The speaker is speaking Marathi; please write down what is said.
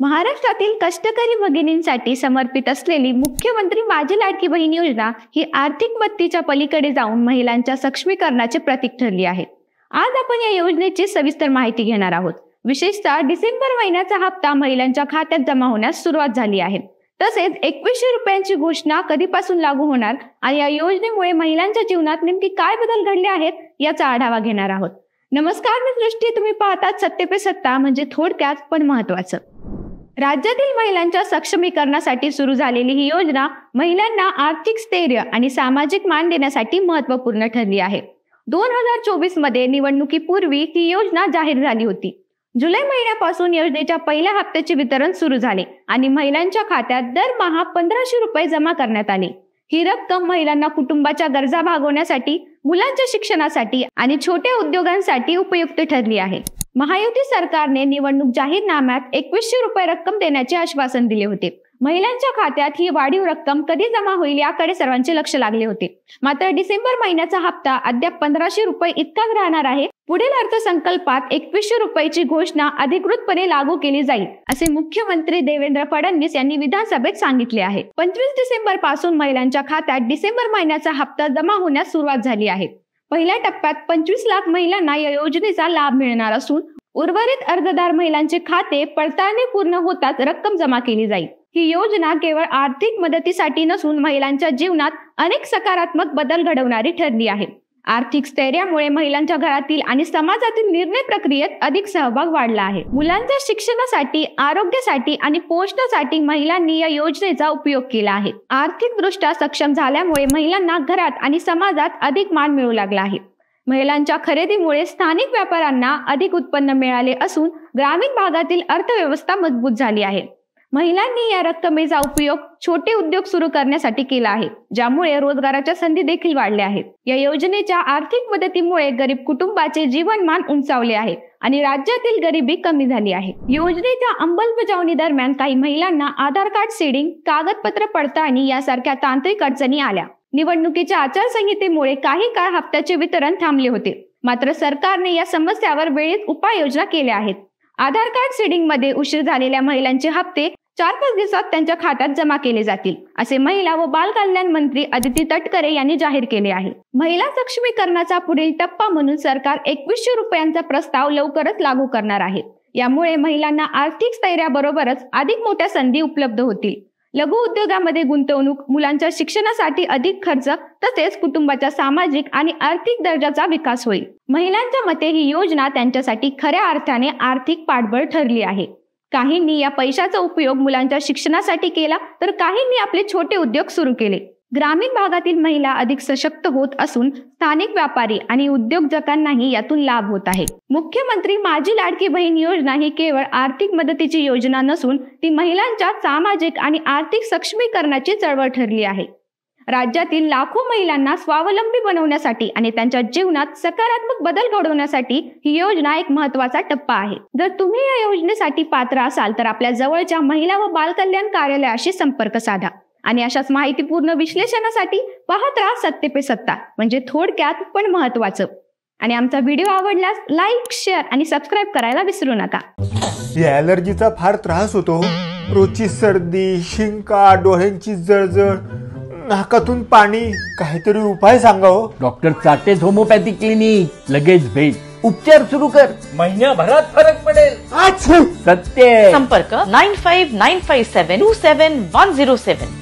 महाराष्ट्रातील कष्टकरी भगिनींसाठी समर्पित असलेली मुख्यमंत्री माझी लाडकी बहीण योजना ही आर्थिक मदतीच्या पलीकडे जाऊन महिलांच्या सक्षमीकरणाचे प्रतीक ठरली आहे। आज आपण या योजनेची सविस्तर माहिती घेणार आहोत। विशेषतः डिसेंबर महिन्याचा हप्ता महिलांच्या खात्यात जमा होण्यास सुरुवात झाली आहे। तसेच 2100 रुपयांची घोषणा कधीपासून लागू होणार आणि या योजनेमुळे महिलांच्या जीवनात नेमकी काय बदल घडले आहेत याचा आढावा घेणार आहोत। नमस्कार, मी दृष्टी, तुम्ही पाहतात सत्य पे सत्ता, म्हणजे थोडक्यात पण महत्त्वाचं। राज्यातील महिलांच्या सक्षमीकरणासाठी सुरू झालेली ही योजना महिलांना आर्थिक स्थैर्य आणि सामाजिक मान देण्यासाठी महत्त्वपूर्ण ठरली आहे। 2024 मध्ये निवडणुकीपूर्वी ही योजना जाहीर झाली होती। जुलै महिन्यापासून योजनेच्या पहिल्या हप्त्याचे वितरण सुरू झाले आणि महिलांच्या खात्यात दरमहा 1500 रुपये जमा करण्यात आले। ही रक्कम महिलांना कुटुंबाच्या गरजा भागवण्यासाठी, मुलांच्या शिक्षणासाठी आणि छोट्या उद्योगांसाठी उपयुक्त ठरली आहे। महायुती सरकारने निवडणूक जाहीरनाम्यात 2100 रुपये रक्कम देण्याचे आश्वासन दिले होते। महिलांच्या खात्यात ही वाढीव रक्कम कधी जमा होईल याकडे सर्वांचे लक्ष लागले होते। मात्र डिसेंबर महिन्याचा हप्ता अद्याप 1500 रुपये इतकाच राहणार आहे। पुढील अर्थसंकल्पात 2100 रुपयाची घोषणा अधिकृतपणे लागू केली जाईल, असे मुख्यमंत्री देवेंद्र फडणवीस यांनी विधानसभेत सांगितले आहे। 25 डिसेंबर पासून महिलांच्या खात्यात डिसेंबर महिन्याचा हप्ता जमा होण्यास सुरुवात झाली आहे। पहिल्या टप्प्यात 25 लाख महिलांना या योजनेचा लाभ मिळणार असून उर्वरित अर्जदार महिलांचे खाते पडताळणी पूर्ण होताच रक्कम जमा केली जाईल। ही योजना केवळ आर्थिक मदतीसाठी नसून महिलांच्या जीवनात अनेक सकारात्मक बदल घडवणारी ठरली आहे। आर्थिक स्थैर्यामुळे महिलांच्या घरातील आणि समाजातील निर्णय प्रक्रियेत अधिक सहभाग वाढला आहे। मुलांच्या शिक्षणासाठी, आरोग्यासाठी आणि पोषणासाठी महिलांनी या योजनेचा उपयोग केला आहे। आर्थिकदृष्ट्या सक्षम झाल्यामुळे महिलांना घरात आणि समाजात अधिक मान मिळू लागला आहे। महिलांच्या खरेदीमुळे स्थानिक व्यापाऱ्यांना अधिक उत्पन्न मिळाले असून ग्रामीण भागातील अर्थव्यवस्था मजबूत झाली आहे। महिलांनी या रक्कमेचा उपयोग छोटे उद्योग सुरू करण्यासाठी केला आहे, ज्यामुळे रोजगाराच्या संधी देखील वाढल्या आहेत। या योजनेच्या आर्थिक मदतीमुळे गरीब कुटुंबाचे जीवनमान उंचावले आहे आणि राज्यातील गरिबी कमी झाली आहे। योजनेच्या अंमलबजावणी दरम्यान काही महिलांना आधार कार्ड सीडिंग, कागदपत्र पडताळणी यासारख्या तांत्रिक अडचणी आल्या। निवडणुकीच्या आचारसंहितेमुळे काही काळ हप्त्याचे वितरण थांबले होते, मात्र सरकारने या समस्यावर वेळेत उपाययोजना केल्या आहेत। आधार कार्ड सीडिंग मध्ये उशीर झालेल्या महिलांचे हप्ते 4-5 दिवसात त्यांच्या खात्यात जमा केले जातील, असे महिला व बाल कल्याण मंत्री अदिती तटकरे यांनी जाहीर केले आहे। महिला सक्षमीकरणाचा पुढील टप्पा म्हणून सरकार 2100 रुपयांचा प्रस्ताव लवकरच लागू करणार आहे। यामुळे महिलांना आर्थिक स्थैर्याबरोबरच अधिक मोठ्या संधी उपलब्ध होतील। लघु उद्योगामध्ये गुंतवणूक, मुलांच्या शिक्षणासाठी अधिक खर्च, तसेच कुटुंबाच्या सामाजिक आणि आर्थिक दर्जाचा विकास होईल। महिलांच्या मते ही योजना त्यांच्यासाठी खऱ्या अर्थाने आर्थिक पाठबळ ठरली आहे। काहींनी या पैशाचा उपयोग मुलांच्या शिक्षणासाठी केला, तर काहींनी आपले छोटे उद्योग सुरू केले। ग्रामीण भागातील महिला अधिक सशक्त होत असून स्थानिक व्यापारी आणि उद्योजकांनाही यातून लाभ होत आहे। मुख्यमंत्री माझी लाडकी बहीण योजना ही केवळ आर्थिक मदतीची योजना नसून ती महिलांच्या सामाजिक आणि आर्थिक सक्षमीकरणाची चळवळ ठरली आहे। राज्यातील लाखो महिलांना स्वावलंबी बनवण्यासाठी आणि त्यांच्या जीवनात सकारात्मक बदल घडवण्यासाठी ही योजना एक महत्त्वाचा टप्पा आहे। जर तुम्ही या योजनेसाठी पात्र असाल तर आपल्या जवळच्या महिला व बाल कल्याण कार्यालयाशी संपर्क साधा आणि अशाच माहितीपूर्ण विश्लेषणासाठी पाहत राहा सत्य पे सत्ता, म्हणजे थोडक्यात पण महत्त्वाचं। आणि आमचा व्हिडिओ आवडल्यास लाईक, शेअर आणि सबस्क्राईब करायला विसरू नका। या ॲलर्जीचा फार त्रास होतो। रोजची सर्दी, शिंका, डोळ्यांची जळजळ, नाकातून पाणी, काहीतरी उपाय सांगा हो। डॉक्टर चाटेज होमिओपॅथिक क्लिनिक, लगेच भेट, उपचार सुरू कर, महिन्याभरात फरक पडेल। सत्य। संपर्क 9595727107